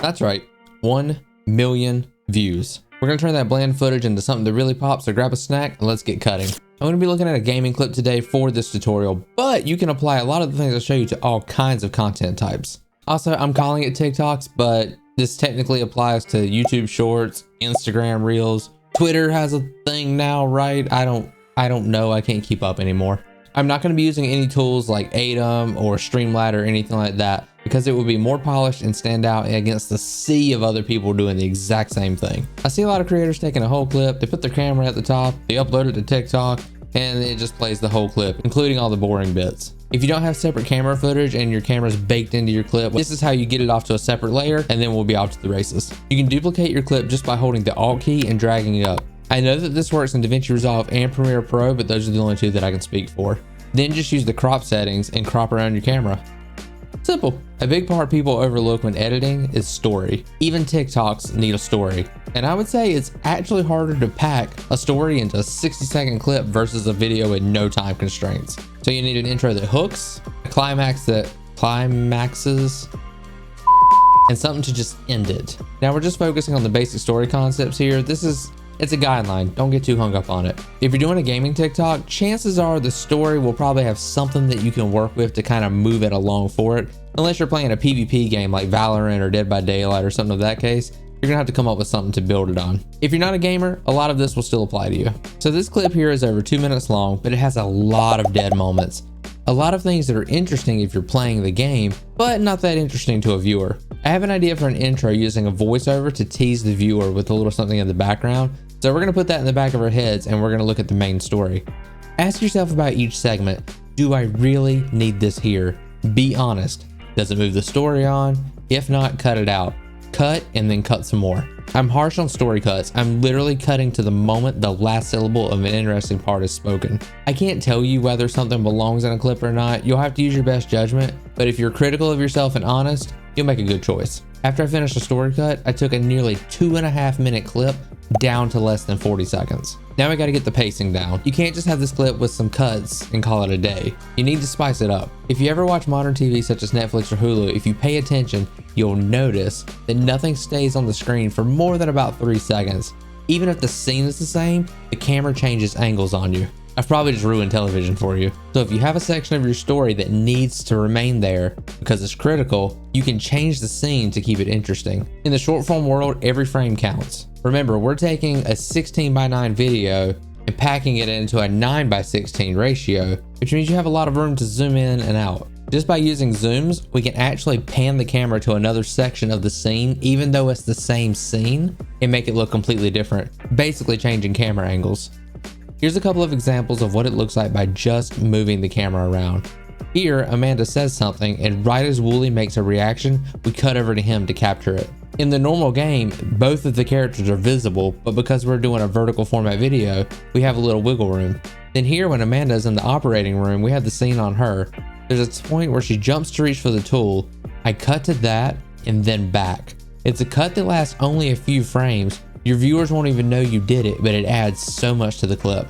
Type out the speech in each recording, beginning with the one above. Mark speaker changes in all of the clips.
Speaker 1: That's right, 1 million views. We're gonna turn that bland footage into something that really pops, so grab a snack and let's get cutting. I'm gonna be looking at a gaming clip today for this tutorial, but you can apply a lot of the things I show you to all kinds of content types. Also, I'm calling it TikToks, but this technically applies to YouTube Shorts, Instagram Reels. Twitter has a thing now, right? I don't know, I can't keep up anymore. I'm not gonna be using any tools like Atom or Streamlabs or anything like that, because it would be more polished and stand out against the sea of other people doing the exact same thing. I see a lot of creators taking a whole clip, they put their camera at the top, they upload it to TikTok, and it just plays the whole clip, including all the boring bits. If you don't have separate camera footage and your camera's baked into your clip, this is how you get it off to a separate layer, and then we'll be off to the races. You can duplicate your clip just by holding the Alt key and dragging it up. I know that this works in DaVinci Resolve and Premiere Pro, but those are the only two that I can speak for. Then just use the crop settings and crop around your camera. Simple. A big part people overlook when editing is story. Even TikToks need a story. And I would say it's actually harder to pack a story into a 60-second clip versus a video with no time constraints. So you need an intro that hooks, a climax that climaxes, and something to just end it. Now we're just focusing on the basic story concepts here. It's a guideline, don't get too hung up on it. If you're doing a gaming TikTok, chances are the story will probably have something that you can work with to kind of move it along for it. Unless you're playing a PvP game like Valorant or Dead by Daylight or something of that case, you're gonna have to come up with something to build it on. If you're not a gamer, a lot of this will still apply to you. So this clip here is over 2 minutes long, but it has a lot of dead moments. A lot of things that are interesting if you're playing the game, but not that interesting to a viewer. I have an idea for an intro using a voiceover to tease the viewer with a little something in the background. So we're gonna put that in the back of our heads and we're gonna look at the main story. Ask yourself about each segment. Do I really need this here? Be honest. Does it move the story on? If not, cut it out. Cut and then cut some more. I'm harsh on story cuts. I'm literally cutting to the moment the last syllable of an interesting part is spoken. I can't tell you whether something belongs in a clip or not. You'll have to use your best judgment, but if you're critical of yourself and honest, you'll make a good choice. After I finished a story cut, I took a nearly 2.5 minute clip down to less than 40 seconds. Now we gotta get the pacing down. You can't just have this clip with some cuts and call it a day. You need to spice it up. If you ever watch modern TV such as Netflix or Hulu, if you pay attention, you'll notice that nothing stays on the screen for more than about 3 seconds. Even if the scene is the same, the camera changes angles on you. I've probably just ruined television for you. So if you have a section of your story that needs to remain there because it's critical, you can change the scene to keep it interesting. In the short form world, every frame counts. Remember, we're taking a 16:9 video and packing it into a 9:16 ratio, which means you have a lot of room to zoom in and out. Just by using zooms, we can actually pan the camera to another section of the scene, even though it's the same scene, and make it look completely different, basically changing camera angles. Here's a couple of examples of what it looks like by just moving the camera around. Here, Amanda says something, and right as Wooly makes a reaction, we cut over to him to capture it. In the normal game, both of the characters are visible, but because we're doing a vertical format video, we have a little wiggle room. Then here, when Amanda's in the operating room, we have the scene on her. There's a point where she jumps to reach for the tool. I cut to that and then back. It's a cut that lasts only a few frames. Your viewers won't even know you did it, but it adds so much to the clip.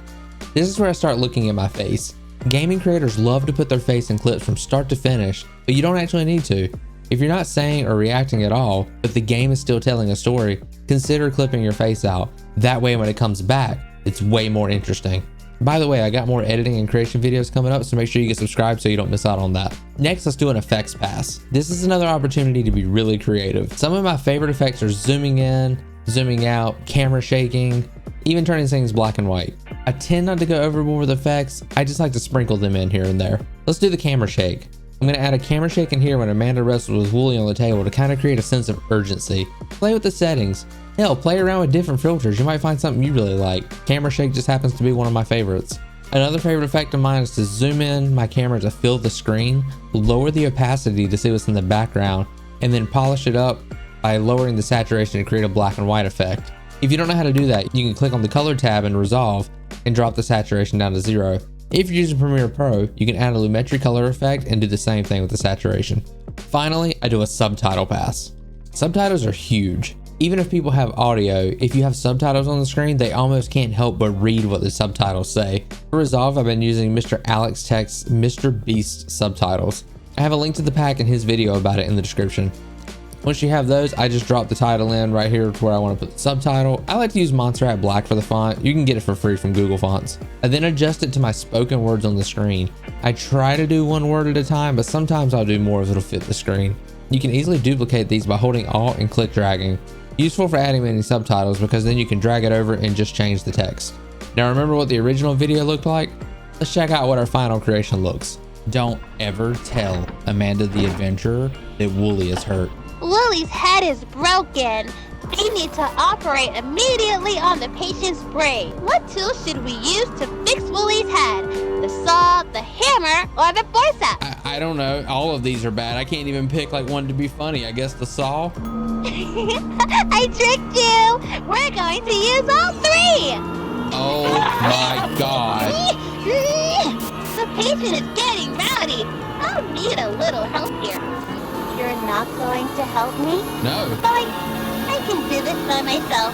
Speaker 1: This is where I start looking at my face. Gaming creators love to put their face in clips from start to finish, but you don't actually need to. If you're not saying or reacting at all, but the game is still telling a story, consider clipping your face out. That way when it comes back, it's way more interesting. By the way, I got more editing and creation videos coming up, so make sure you get subscribed so you don't miss out on that. Next, let's do an effects pass. This is another opportunity to be really creative. Some of my favorite effects are zooming in, zooming out, camera shaking, even turning things black and white. I tend not to go overboard with effects. I just like to sprinkle them in here and there. Let's do the camera shake. I'm gonna add a camera shake in here when Amanda wrestles with Wooly on the table to kind of create a sense of urgency. Play with the settings. Hell, play around with different filters. You might find something you really like. Camera shake just happens to be one of my favorites. Another favorite effect of mine is to zoom in my camera to fill the screen, lower the opacity to see what's in the background, and then polish it up by lowering the saturation to create a black and white effect. If you don't know how to do that, you can click on the color tab in Resolve and drop the saturation down to 0. If you're using Premiere Pro, you can add a lumetri color effect and do the same thing with the saturation. Finally, I do a subtitle pass. Subtitles are huge. Even if people have audio, if you have subtitles on the screen, they almost can't help but read what the subtitles say. For Resolve, I've been using Mr. Alex Tech's Mr. Beast subtitles. I have a link to the pack and his video about it in the description. Once you have those, I just drop the title in right here to where I want to put the subtitle. I like to use Montserrat Black for the font. You can get it for free from Google Fonts. I then adjust it to my spoken words on the screen. I try to do one word at a time, but sometimes I'll do more if it'll fit the screen. You can easily duplicate these by holding Alt and click dragging. Useful for adding many subtitles because then you can drag it over and just change the text. Now remember what the original video looked like? Let's check out what our final creation looks. Don't ever tell Amanda the Adventurer that Wooly is hurt.
Speaker 2: Lily's head is broken. We need to operate immediately on the patient's brain. What tool should we use to fix Wooly's head? The saw, the hammer, or the forceps?
Speaker 1: I don't know. All of these are bad. I can't even pick like one to be funny. I guess the saw.
Speaker 2: I tricked you. We're going to use all three.
Speaker 1: Oh my God.
Speaker 2: The patient is getting rowdy. I'll need a little help here. You're not going to help me?
Speaker 1: No.
Speaker 2: Fine. I can do this by myself.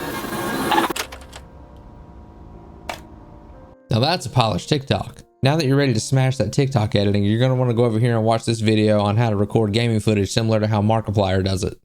Speaker 1: Now that's a polished TikTok. Now that you're ready to smash that TikTok editing, you're going to want to go over here and watch this video on how to record gaming footage similar to how Markiplier does it.